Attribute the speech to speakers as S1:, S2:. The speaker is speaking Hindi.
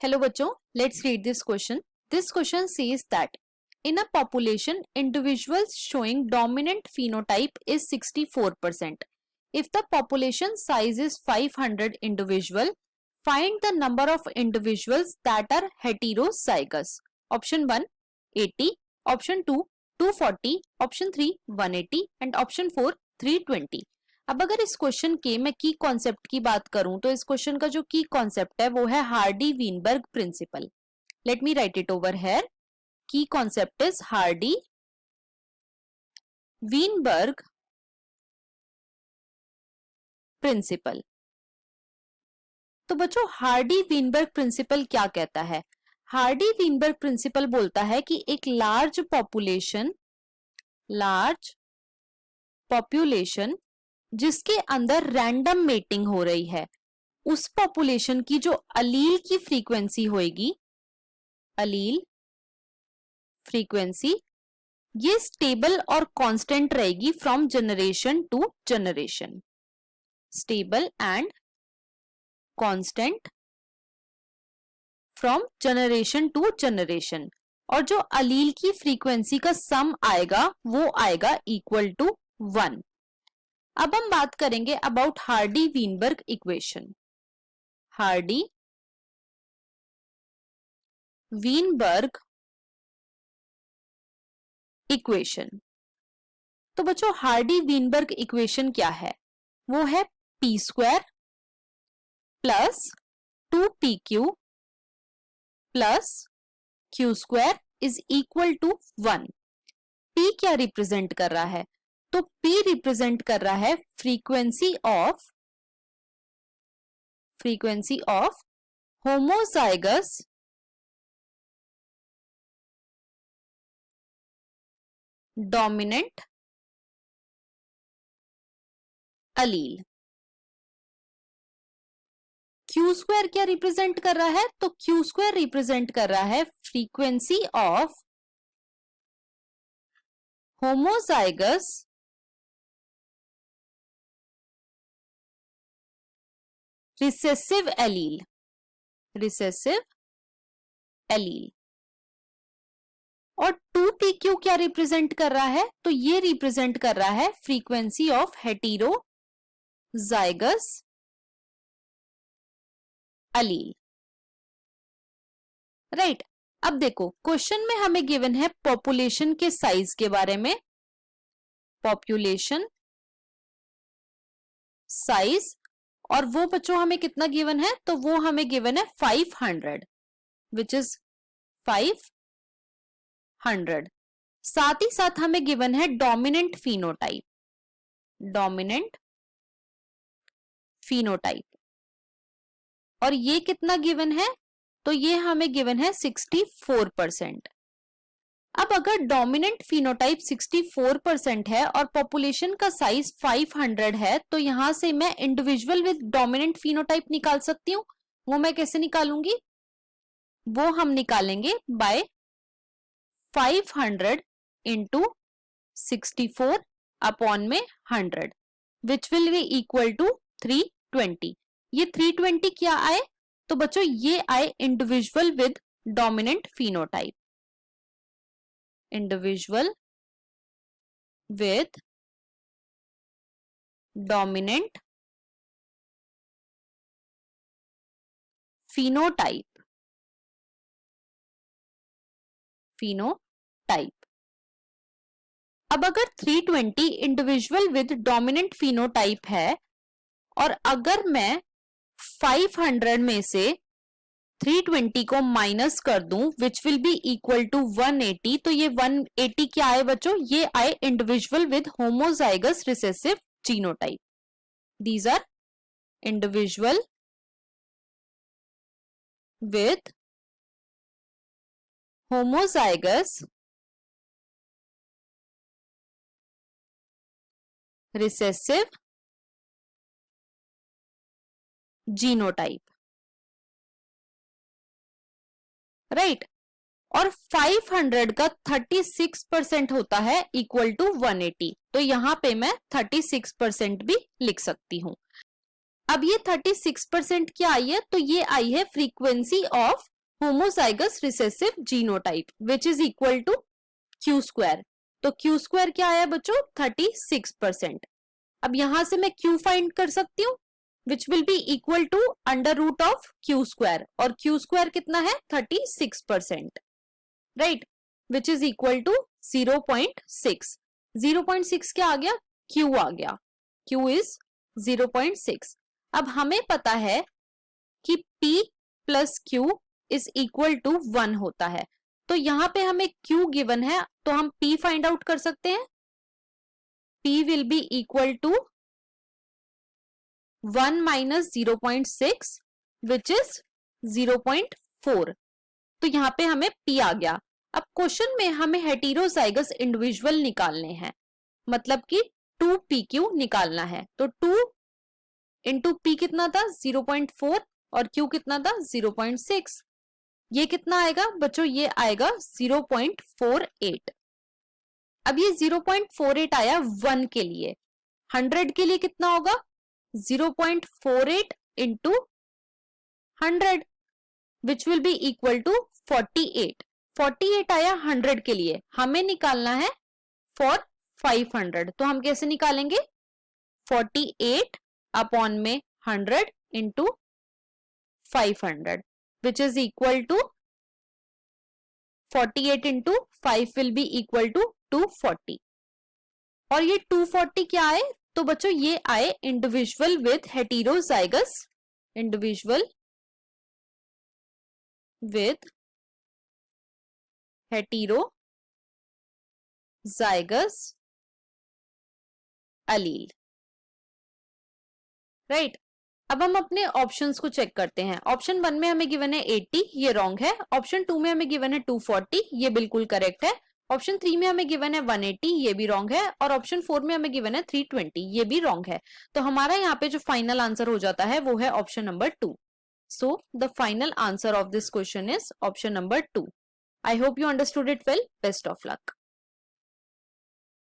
S1: Hello बच्चों, let's read this question. This question says that in a population, individuals showing dominant phenotype is 64%. If the population size is 500 individual, find the number of individuals that are heterozygous. Option 1, 80. Option 2, 240. Option 3, 180. And option 4, 320. अब अगर इस क्वेश्चन के मैं की कॉन्सेप्ट की बात करूं तो इस क्वेश्चन का जो की कॉन्सेप्ट है वो है Hardy Weinberg principle. Let me write it over here. Key concept is Hardy Weinberg principle. तो बच्चों हार्डी-वीनबर्ग प्रिंसिपल क्या कहता है? हार्डी-वीनबर्ग प्रिंसिपल बोलता है कि एक लार्ज पॉपुलेशन जिसके अंदर रैंडम मेटिंग हो रही है, उस पॉपुलेशन की जो अलील की फ्रीक्वेंसी होगी, अलील फ्रीक्वेंसी, ये स्टेबल और कांस्टेंट रहेगी from generation to generation. Stable and constant from generation to generation. और जो अलील की फ्रीक्वेंसी का सम आएगा वो आएगा इक्वल टू 1. अब हम बात करेंगे about Hardy Weinberg equation. Hardy Weinberg equation. तो बच्चों हार्डी-वीनबर्ग इक्वेशन क्या है? वो है p square plus 2pq plus q square is equal to 1. p क्या रिप्रेजेंट कर रहा है? तो P रिप्रेजेंट कर रहा है frequency of homozygous dominant allele. Q square क्या रिप्रेजेंट कर रहा है? तो Q स्क्वायर रिप्रेजेंट कर रहा है frequency of homozygous recessive allele. और 2pq क्या रिप्रेजेंट कर रहा है? तो ये रिप्रेजेंट कर रहा है frequency of heterozygous allele. Right. अब देखो क्वेश्चन में हमें गिवन है पॉपुलेशन के साइज के बारे में. पॉपुलेशन साइज, और वो बच्चों हमें कितना गिवन है? तो वो हमें गिवन है 500, विच इज 500. साथ ही साथ हमें गिवन है डोमिनेंट फिनोटाइप. और ये कितना गिवन है? तो ये हमें गिवन है 64%. अब अगर डोमिनेंट फिनोटाइप 64% है और पॉपुलेशन का साइज 500 है, तो यहां से मैं इंडिविजुअल विद डोमिनेंट फिनोटाइप निकाल सकती हूँ. वो मैं कैसे निकालूंगी? वो हम निकालेंगे बाय 500 इंटू 64 अपॉन में 100, which will be equal to 320. ये 320 क्या आए? तो बच्चों ये आए individual with dominant phenotype. Individual with dominant phenotype. अब अगर 320 इंडिविजुअल विद डोमिनेंट फिनोटाइप है और अगर मैं 500 में से 320 को माइनस कर दूं, which will be equal to 180. तो ये 180 क्या आए बच्चों? ये आए individual with homozygous recessive genotype. These are individual with homozygous recessive genotype. Right. और 500 का 36% होता है इक्वल टू 180. तो यहां पे मैं 36% भी लिख सकती हूं. अब ये 36% क्या आई है, तो ये आई है frequency of homozygous recessive genotype which is equal to Q square. तो क्यू स्क्वायर क्या आया बच्चों, 36%। अब यहां से मैं क्यू फाइंड कर सकती हूँ which will be equal to under root of Q square, और क्यू स्क्वायर कितना है 36%, right, which is equal to 0.6। 0.6 क्या आ गया, क्यू आ गया, क्यू इज 0.6। अब हमें पता है कि P plus Q is equal to 1 होता है, तो यहां पे हमें Q गिवन है तो हम P फाइंड आउट कर सकते हैं। P will be equal to 1 minus 0.6 which is 0.4। तो यहां पे हमें P आ गया। अब क्वेश्चन में हमें हेटेरोजाइगस इंडिविजुअल निकालने हैं, मतलब कि 2PQ निकालना है। तो 2 इंटू P कितना था 0.4 और Q कितना था 0.6। ये कितना आएगा बच्चों, ये आएगा 0.48। अब ये 0.48 आया 1 के लिए, 100 के लिए कितना होगा 0.48 into 100 which will be equal to 48। 48 आया 100 के लिए, हमें निकालना है फॉर 500। तो हम कैसे निकालेंगे, 48 अपॉन में 100 into 500 which is equal to 48 into 5 will be equal to 240। और ये 240 क्या आए, तो बच्चों ये आए individual with heterozygous, individual with heterozygous allele, right. अब हम अपने ऑप्शंस को चेक करते हैं। ऑप्शन 1 में हमें गिवन है 80, ये रॉन्ग है। ऑप्शन 2 में हमें गिवन है 240, ये बिल्कुल करेक्ट है। ऑप्शन 3 में हमें गिवन है 180, ये भी रॉन्ग है। और ऑप्शन 4 में हमें गिवन है 320, ये भी रॉन्ग है। तो हमारा यहाँ पे जो फाइनल आंसर हो जाता है वो है option number 2। So the final answer of this question is option number 2। I hope you understood it well. Best of luck.